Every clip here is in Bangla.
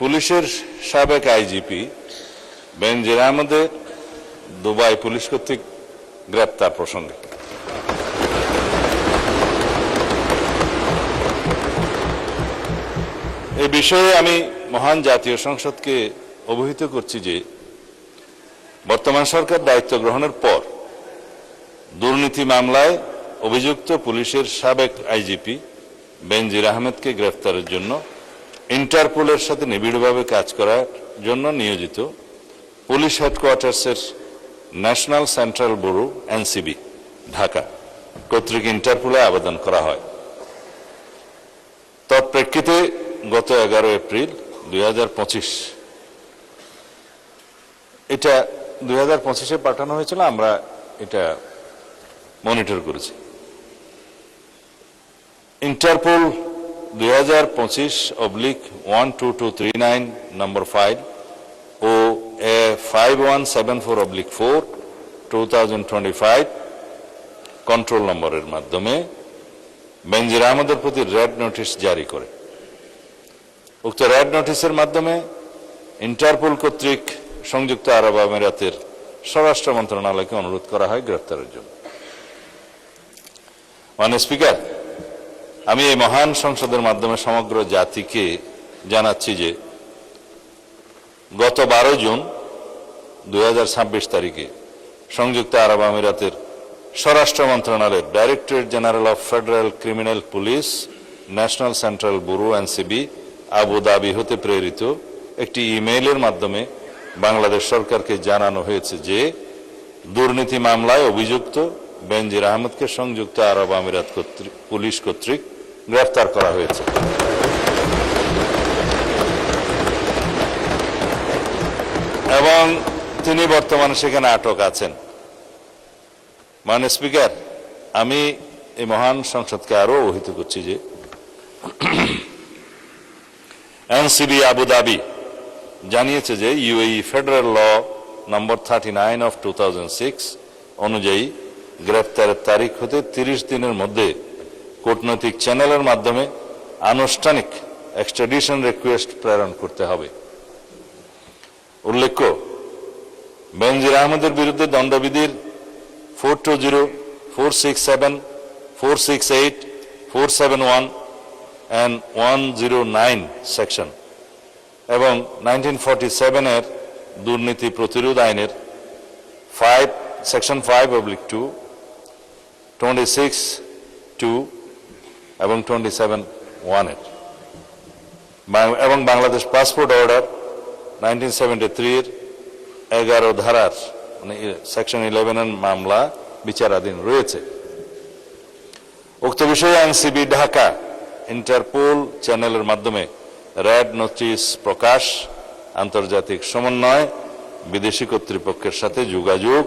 পুলিশের সাবেক আইজিপি বেনজির আহমেদের দুবাই পুলিশ কর্তৃক গ্রেপ্তার প্রসঙ্গে এই বিষয়ে আমি মহান জাতীয় সংসদকে অবহিত করছি যে বর্তমান সরকার দায়িত্ব গ্রহণের পর দুর্নীতি মামলায় অভিযুক্ত পুলিশের সাবেক আইজিপি বেনজির আহমেদকে গ্রেফতারের জন্য ইন্টারপোলের সাথে নিবিড়ভাবে কাজ করার জন্য নিয়োজিত পুলিশ হেডকোয়ার্টার্সের national central bureau NCB Dhaka কর্তৃক ইন্টারপোলে আবেদন করা হয়। তৎপ্রেক্ষিতে গত 11 এপ্রিল 2025 এটা 2025-এ পাঠানো হয়েছিল, আমরা এটা মনিটর করেছি। ইন্টারপোল 2025/12239 নম্বর ফাইল ও 5174/4 2025 কন্ট্রোল নম্বরের মাধ্যমে বেনজির আহমেদের প্রতি রেড নোটিশ জারি করে। উক্ত রেড নোটিশের মাধ্যমে ইন্টারপোল কর্তৃক সংযুক্ত আরব আমিরাতের স্বরাষ্ট্র মন্ত্রণালয়কে অনুরোধ করা হয় গ্রেফতারের জন্য। মাননীয় স্পিকার, আমি এই মহান সংসদের মাধ্যমে সমগ্র জাতিকে জানাচ্ছি যে গত 12 জুন 2026 তারিখে সংযুক্ত আরব আমিরাতের স্বরাষ্ট্র মন্ত্রণালয়ের directorate general of federal criminal police national central bureau NCB Abu Dhabi হতে প্রেরিত একটি ইমেইলের মাধ্যমে বাংলাদেশ সরকারকে জানানো হয়েছে যে দুর্নীতি মামলায় অভিযুক্ত বেনজির আহমেদকে সংযুক্ত আরব আমিরাত পুলিশ কর্তৃক গ্রেফতার করা হয়েছে এবং তিনি বর্তমানে সেখানে আটক আছেন। মাননীয় স্পিকার, আমি এই মহান সংসদকে আরো অবহিত করছি যে এনসিবি আবুধাবি জানিয়েছে যে ইউএই ফেডারেল ল নম্বর 39/2006 অনুযায়ী গ্রেফতারের তারিখ হতে 30 দিনের মধ্যে কূটনৈতিক চ্যানেলের মাধ্যমে আনুষ্ঠানিক এক্সট্রাডিশন রিকোয়েস্ট প্রেরণ করতে হবে। উল্লেখ্য, বেনজির আহমেদের বিরুদ্ধে দণ্ডবিধির 420, 467, 468, 471 and 109 সেকশন এবং 1947 এর দুর্নীতি প্রতিরোধ আইনের সেকশন 5/2, 26(2) এবং 27(1) এর এবং বাংলাদেশ পাসপোর্ট অর্ডার 1973 এর 11 ধারার মানে সেকশন 11 এর মামলা বিচারাধীন রয়েছে। উক্ত বিষয়ে এনসিবি ঢাকা ইন্টারপোল চ্যানেলের মাধ্যমে রেড নোটিশ প্রকাশ, আন্তর্জাতিক সমন্বয়, বিদেশি কর্তৃপক্ষের সাথে যোগাযোগ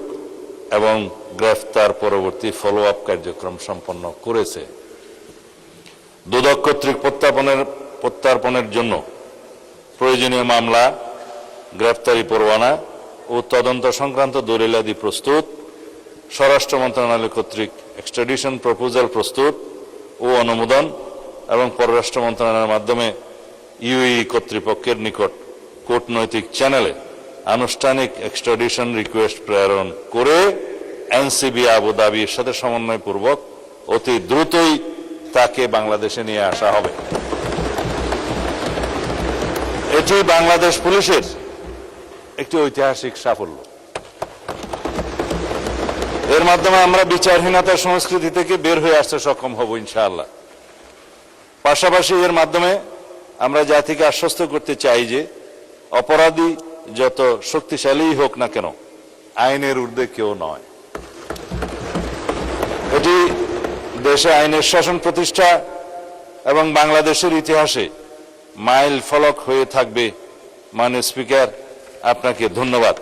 এবং গ্রেফতার পরবর্তী ফলো আপ কার্যক্রম সম্পন্ন করেছে। দুদক কর্তৃক প্রত্যার্পণের জন্য প্রয়োজনীয় মামলা, গ্রেফতারি পরোয়ানা ও তদন্ত সংক্রান্ত দলিলাদি প্রস্তুত, স্বরাষ্ট্র মন্ত্রণালয় কর্তৃক এক্সট্রাডিশন প্রপোজাল প্রস্তুত ও অনুমোদন এবং পররাষ্ট্র মন্ত্রণালয়ের মাধ্যমে ইউএই কর্তৃপক্ষের নিকট কূটনৈতিক চ্যানেলে আনুষ্ঠানিক এক্সট্রাডিশন রিকোয়েস্ট প্রেরণ করে এনসিবি আবুধাবির সাথে সমন্বয়পূর্বক অতি দ্রুতই তাকে বাংলাদেশে নিয়ে আসা হবে। এটি বাংলাদেশ পুলিশের একটি ঐতিহাসিক সাফল্য। এর মাধ্যমে আমরা বিচারহীনতার সংস্কৃতি থেকে বের হয়ে আসতে সক্ষম হব ইনশাআল্লাহ। পাশাপাশি এর মাধ্যমে আমরা জাতিকে আশ্বস্ত করতে চাই যে অপরাধী যত শক্তিশালী হোক না কেন, আইনের ঊর্ধ্বে কেউ নয়। এটি দেশে আইনের শাসন প্রতিষ্ঠা এবং বাংলাদেশের ইতিহাসে মাইল ফলক হয়ে থাকবে। মাননীয় স্পিকার, আপনাকে ধন্যবাদ।